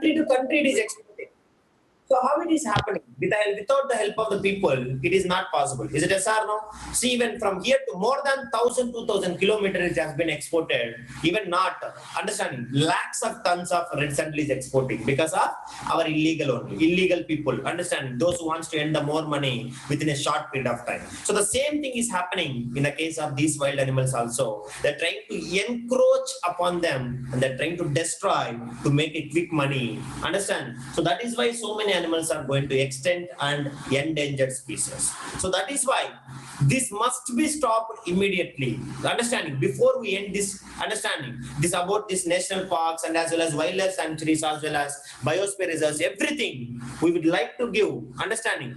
country to country it is exported. So how it is happening? Without the help of the people, it is not possible. Is it yes or no? See, even from here to more than 1,000, 2,000 kilometers it has been exported. Even not understanding, lakhs of tons of red sandal is exporting because of our illegal people. Understanding those who wants to earn the more money within a short period of time. So the same thing is happening in the case of these wild animals also. They're trying to encroach upon them and they're trying to destroy to make a quick money. Understand? So that is why so many animals are going to extinct and endangered species. So that is why this must be stopped immediately. Understanding before we end this understanding this about this national parks and as well as wildlife sanctuaries as well as biosphere reserves, everything we would like to give understanding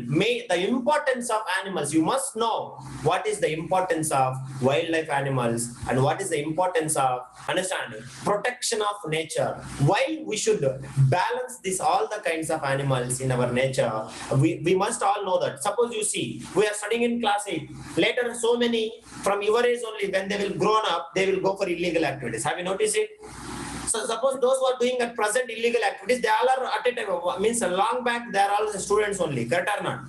may the importance of animals. You must know what is the importance of wildlife animals and what is the importance of understanding protection of nature. Why we should balance this all the kinds of animals in our nature. We must all know that. Suppose you see, we are studying in class 8. Later, so many from your age only, when they will grown up, they will go for illegal activities. Have you noticed it? So suppose those who are doing at present illegal activities, they all are at a time, means long back, they are all students only, correct or not?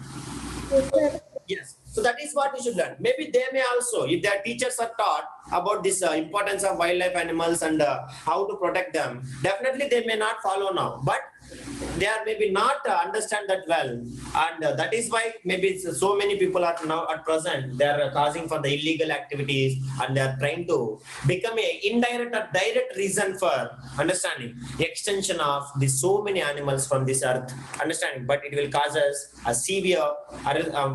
Yes. So that is what we should learn. Maybe they may also, if their teachers are taught about this importance of wildlife animals and how to protect them, definitely they may not follow now. But they are maybe not understand that well, and that is why maybe so many people are now at present they are causing for the illegal activities and they are trying to become a indirect or direct reason for understanding the extension of this so many animals from this earth. Understanding, but it will cause us a severe.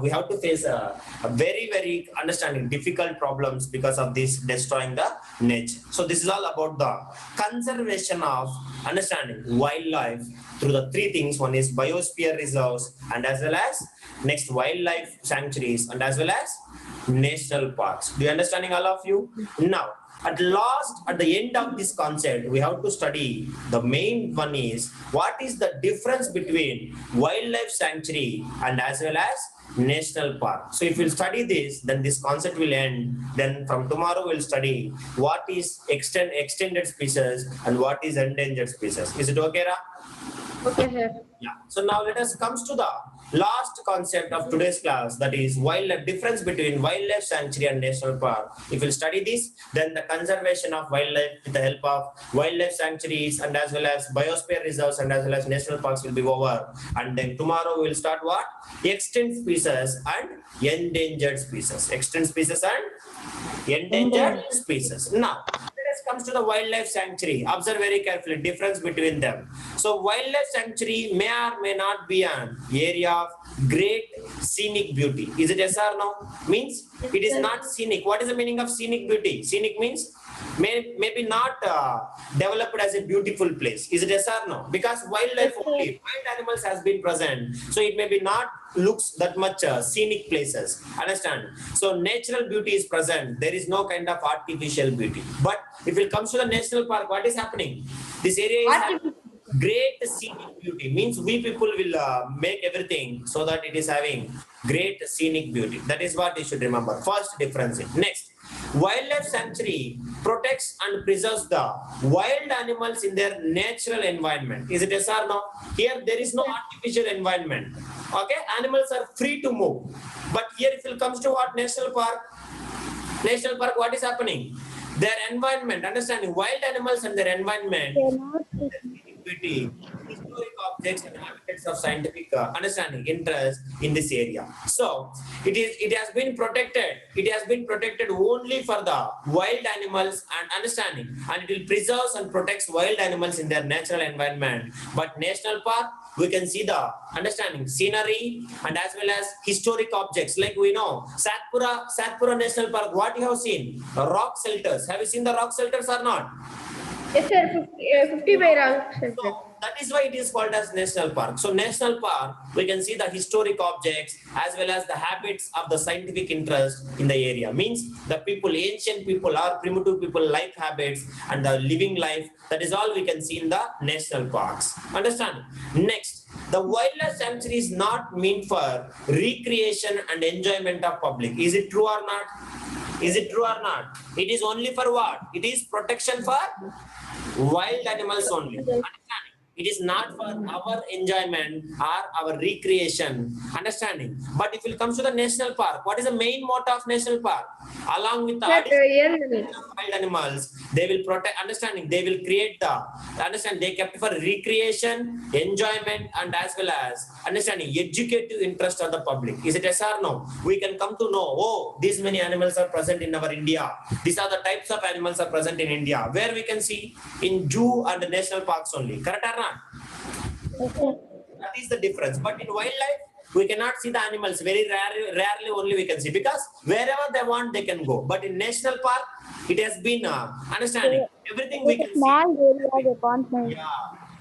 We have to face a very understanding difficult problems because of this destroying the nature. So this is all about the conservation of understanding wildlife through the three things. One is biosphere reserves and as well as next wildlife sanctuaries and as well as national parks. Do you understanding all of you? Now at last, at the end of this concept, we have to study the main one is what is the difference between wildlife sanctuary and as well as national park. So if we'll study this, then this concept will end. Then from tomorrow we'll study what is extended species and what is endangered species. Is it okay, Ra? Okay, sir. Yeah. So now let us comes to the last concept of today's class, that is wildlife difference between wildlife sanctuary and national park. If we'll study this, then the conservation of wildlife with the help of wildlife sanctuaries and as well as biosphere reserves and as well as national parks will be over. And then tomorrow we'll start what? Extinct species and endangered species. Extinct species and endangered species. Now comes to the wildlife sanctuary. Observe very carefully difference between them. So wildlife sanctuary may or may not be an area of great scenic beauty. Is it yes or no? Means it is not scenic. What is the meaning of scenic beauty? Scenic means maybe not developed as a beautiful place. Is it yes or no? Because wildlife only, wild animals has been present. So it may be not looks that much scenic places. Understand? So natural beauty is present. There is no kind of artificial beauty. But if it comes to the national park, what is happening? This area is having great scenic beauty. Means we people will make everything so that it is having great scenic beauty. That is what you should remember. First difference. Next, wildlife sanctuary protects and preserves the wild animals in their natural environment. Is it yes or no? Here there is no artificial environment. Okay, animals are free to move. But here if it comes to what national park, what is happening? Their environment, understanding wild animals and their environment, beauty, historic objects and habitats of scientific understanding, interest in this area. So it has been protected. It has been protected only for the wild animals and understanding, and it will preserve and protects wild animals in their natural environment. But national park, we can see the understanding scenery and as well as historic objects. Like we know Satpura National Park, what you have seen? Rock shelters. Have you seen the rock shelters or not? Yes, sir. 50 by rock shelter. So that is why it is called as national park. So national park, we can see the historic objects as well as the habits of the scientific interest in the area. Means the people, ancient people or primitive people, life habits and the living life. That is all we can see in the national parks. Understand? Next, the wildlife sanctuary is not meant for recreation and enjoyment of public. Is it true or not? Is it true or not? It is only for what? It is protection for wild animals only. Understand? It is not for our enjoyment or our recreation, understanding. But if it comes to the national park, what is the main motto of national park? Along with the Sir, additional wild animals, they will protect, understanding, they will create the, understand, they kept for recreation, enjoyment, and as well as understanding educative interest of the public. Is it yes or no? We can come to know, oh, these many animals are present in our India, these are the types of animals are present in India, where we can see in zoo and national parks only, correct or not? That is the difference. But in wildlife, we cannot see the animals. Very rarely only we can see, because wherever they want, they can go. But in national park, it has been understanding everything we can see. Small area they can't make. Yeah,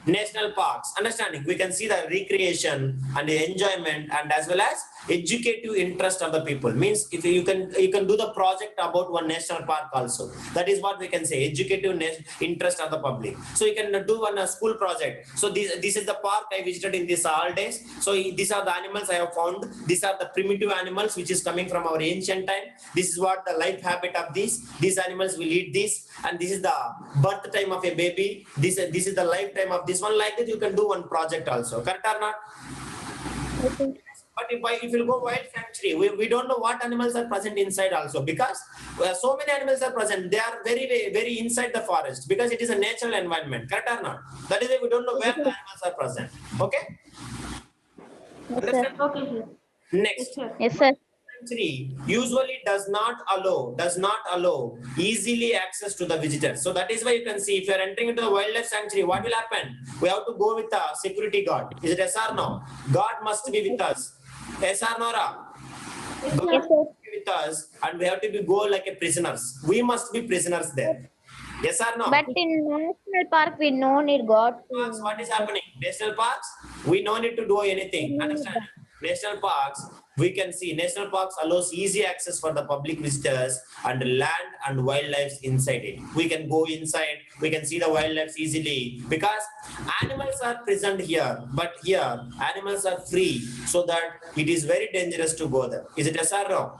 national parks, understanding, we can see the recreation and the enjoyment and as well as educative interest of the people. Means if you can do the project about one national park also. That is what we can say, educative interest of the public. So you can do one school project. So this is the park I visited in these holidays. So these are the animals I have found. These are the primitive animals which is coming from our ancient time. This is what the life habit of these animals will eat this, and this is the birth time of a baby. This is the lifetime of this one. Like that, you can do one project also. Correct or not? But if you go wild sanctuary, we don't know what animals are present inside also, because so many animals are present. They are very, very inside the forest, because it is a natural environment. Correct or not? That is why we don't know where the animals are present. Okay. Understand? Okay, sir. Next. Yes, sir. Sanctuary usually does not allow easily access to the visitors. So that is why you can see, if you are entering into the wildlife sanctuary, what will happen? We have to go with a security guard. Is it yes or no? God must be with us. Yes or no, Ra? God Yes, sir. must be with us, and we have to go like a prisoners. We must be prisoners there. Yes or no? But in national park, we no need God. Parks, what is happening? National parks, we no need to do anything. Understand? National parks, we can see national parks allows easy access for the public visitors and land and wildlife inside it. We can go inside, we can see the wildlife easily, because animals are present here, but here animals are free, so that it is very dangerous to go there. Is it yes or no?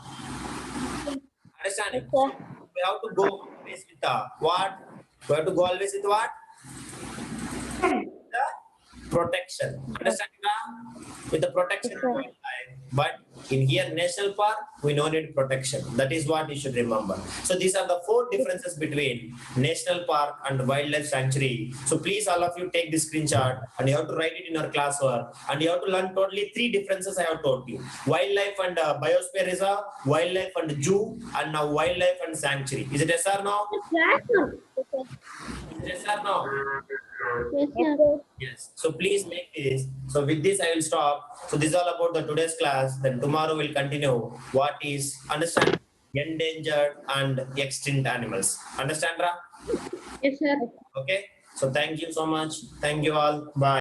Understanding? Yes, sir. We have to go always with the what? We have to go always with what? The protection. Understand? With the protection of wildlife. But in here, national park, we no need protection. That is what you should remember. So these are the 4 differences between national park and wildlife sanctuary. So please, all of you, take this screenshot and you have to write it in your classwork. And you have to learn totally 3 differences I have told you: wildlife and biosphere reserve, wildlife and zoo, and now wildlife and sanctuary. Is it yes or no? Is it yes or no? Yes, sir. Yes. So please make this. So with this, I will stop. So this is all about the today's class. Then tomorrow we'll continue what is understand endangered and extinct animals. Understand, Ra? Yes, sir. Okay. So thank you so much. Thank you all. Bye.